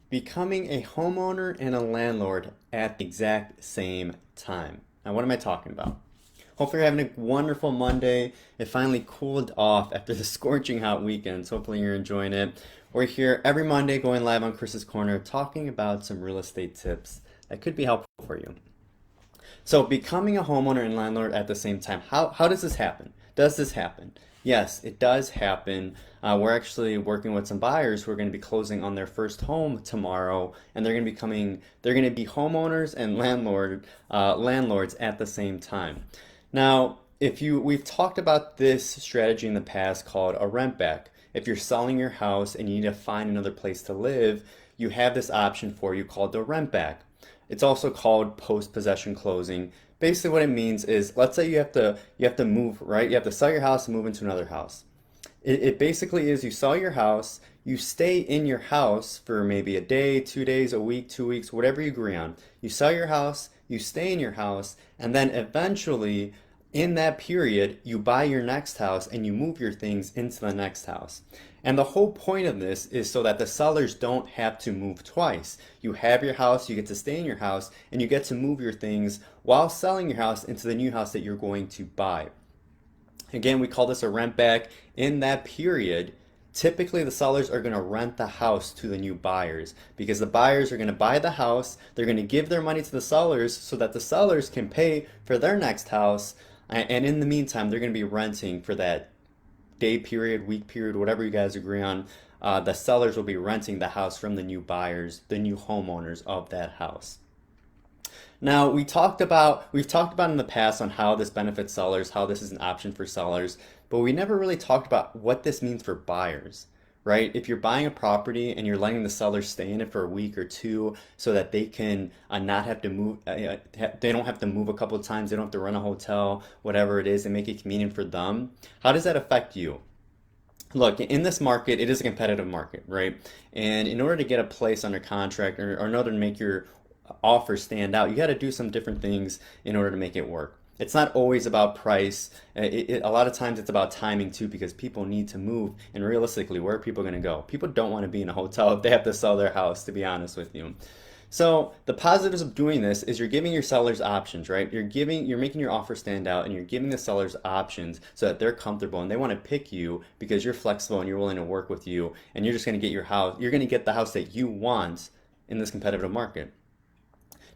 Becoming a homeowner and a landlord at the exact same time. Now, what am I talking about? Hopefully, you're having a wonderful Monday. It finally cooled off after the scorching hot weekends. Hopefully, you're enjoying it. We're here every Monday going live on Chris's Corner talking about some real estate tips that could be helpful for you. So, becoming a homeowner and landlord at the same time, how does this happen? Does this happen? Yes, it does happen. We're actually working with some buyers who are going to be closing on their first home tomorrow, and they're going to be homeowners and landlords at the same time. Now, we've talked about this strategy in the past called a rent back. If you're selling your house and you need to find another place to live, you have this option for you called the rent back. It's also called post-possession closing. Basically what it means is, let's say you have to move, right? You have to sell your house and move into another house. It basically is you sell your house, you stay in your house for maybe a day, 2 days, a week, 2 weeks, whatever you agree on. You sell your house, you stay in your house, and then eventually in that period, you buy your next house and you move your things into the next house. And the whole point of this is so that the sellers don't have to move twice. You have your house, you get to stay in your house, and you get to move your things while selling your house into the new house that you're going to buy. Again, we call this a rent back. In that period, typically the sellers are going to rent the house to the new buyers because the buyers are going to buy the house, they're going to give their money to the sellers so that the sellers can pay for their next house, and in the meantime, they're going to be renting for that day period, week period, whatever you guys agree on. The sellers will be renting the house from the new buyers, the new homeowners of that house. Now, we've talked about in the past on how this benefits sellers, how this is an option for sellers, but we never really talked about what this means for buyers, right? If you're buying a property and you're letting the seller stay in it for a week or two so that they can not have to move, they don't have to move a couple of times, they don't have to rent a hotel, whatever it is, and make it convenient for them. How does that affect you? Look, in this market, it is a competitive market, right? And in order to get a place under contract or in order to make your offer stand out, you got to do some different things in order to make it work. It's not always about price. A lot of times it's about timing too, because people need to move. And realistically, where are people going to go? People don't want to be in a hotel if they have to sell their house, to be honest with you. So the positives of doing this is you're giving your sellers options, right? You're making your offer stand out, and you're giving the sellers options so that they're comfortable and they want to pick you because you're flexible and you're willing to work with you, and you're just going to get your house. You're going to get the house that you want in this competitive market.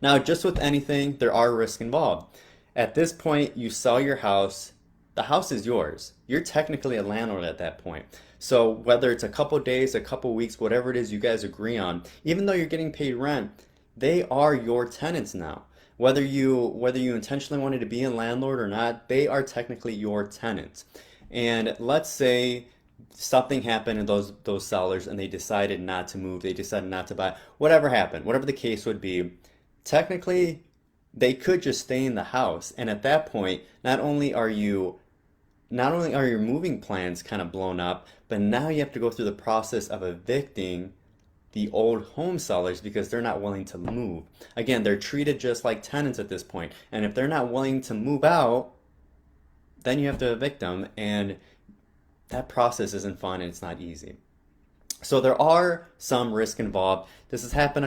Now, just with anything, there are risks involved. At this point, you sell your house, the house is yours. You're technically a landlord at that point. So whether it's a couple days, a couple weeks, whatever it is you guys agree on, even though you're getting paid rent, they are your tenants now. Whether you intentionally wanted to be a landlord or not, they are technically your tenants. And let's say something happened in those sellers and they decided not to move, they decided not to buy, whatever happened, whatever the case would be, technically they could just stay in the house. And at that point, not only are your moving plans kind of blown up, but now you have to go through the process of evicting the old home sellers because they're not willing to move. Again, they're treated just like tenants at this point. And if they're not willing to move out, then you have to evict them. And that process isn't fun and it's not easy. So there are some risk involved. Does this happen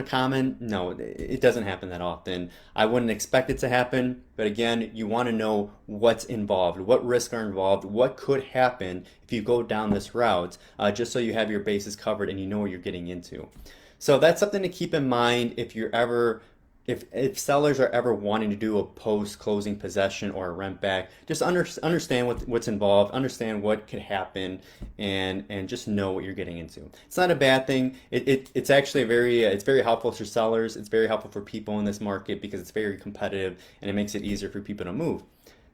No, it doesn't happen that often. I wouldn't expect it to happen, but again, you want to know what's involved, what risks are involved, what could happen if you go down this route, just so you have your bases covered and you know what you're getting into. So that's something to keep in mind if sellers are ever wanting to do a post-closing possession or a rent back. Just understand what's involved, understand what could happen, and just know what you're getting into. It's not a bad thing. It's actually it's very helpful for sellers. It's very helpful for people in this market because it's very competitive and it makes it easier for people to move.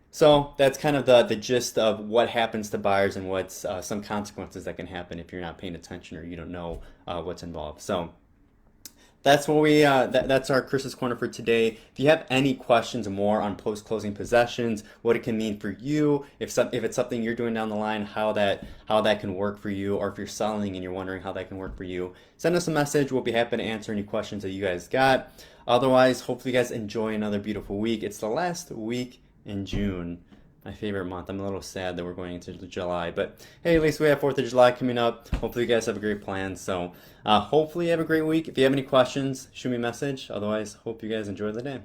So that's kind of the gist of what happens to buyers and what's some consequences that can happen if you're not paying attention or you don't know what's involved. So that's that's our Chris's Corner for today. If you have any questions more on post-closing possessions, what it can mean for you, if it's something you're doing down the line, how that can work for you, or if you're selling and you're wondering how that can work for you, send us a message. We'll be happy to answer any questions that you guys got. Otherwise, hopefully you guys enjoy another beautiful week. It's the last week in June. my favorite month. I'm a little sad that we're going into July, but hey, at least we have 4th of July coming up. Hopefully you guys have a great plan. So hopefully you have a great week. If you have any questions, shoot me a message. Otherwise, hope you guys enjoy the day.